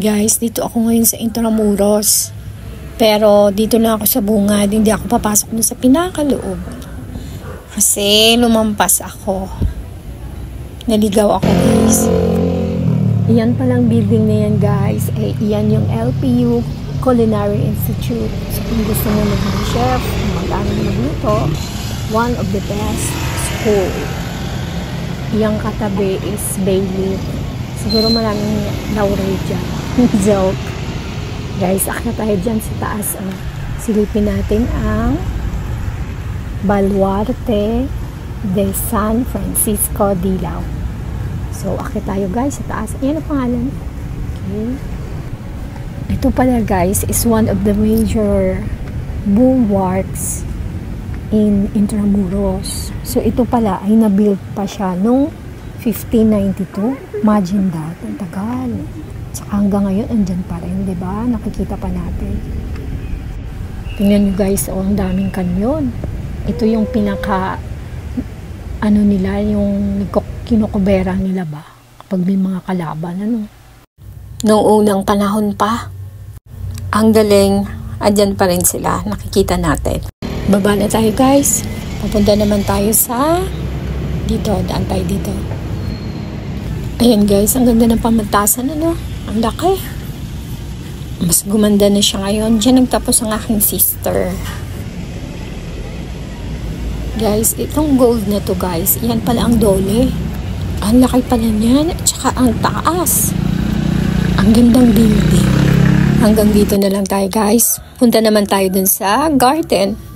Guys, dito ako ngayon sa Intramuros. Pero dito lang ako sa bungad. Hindi ako papasok dun sa pinakaloob. Kasi lumampas ako. Naligaw ako, guys. Iyan palang building na yan, guys. Iyan yung LPU Culinary Institute. So kung gusto mo maging chef, mag-aral magluto, one of the best school. Iyang katabi is Bailey. Siguro maraming laurel dyan. Joke. Guys, akit tayo dyan sa taas. Silipin natin ang Baluarte de San Francisco Dilao. So, akit tayo guys sa taas. Ayan ang pangalan. Okay. Ito pala guys is one of the major bulwarks in Intramuros. So, ito pala ay na-build pa siya nung 1592. Imagine that. Ang tagal. Saka hanggang ngayon, andyan pa rin, diba? Nakikita pa natin. Tingnan nyo guys, ang daming kanyon. Ito yung pinaka, nila, yung kinukubera nila ba? Kapag may mga kalaban, Noong unang panahon pa, ang galing, andyan pa rin sila. Nakikita natin. Baba na tayo guys. Papunta naman tayo sa, dito, daan tayo dito. Ayan guys, ang ganda ng pamantasan, Ang laki. Mas gumanda na siya ngayon. Diyan nagtapos ang aking sister. Guys, itong gold na to guys, yan pala ang dole. Ang laki pala niyan. At saka ang taas. Ang gandang building. Hanggang dito na lang tayo guys. Punta naman tayo dun sa garden.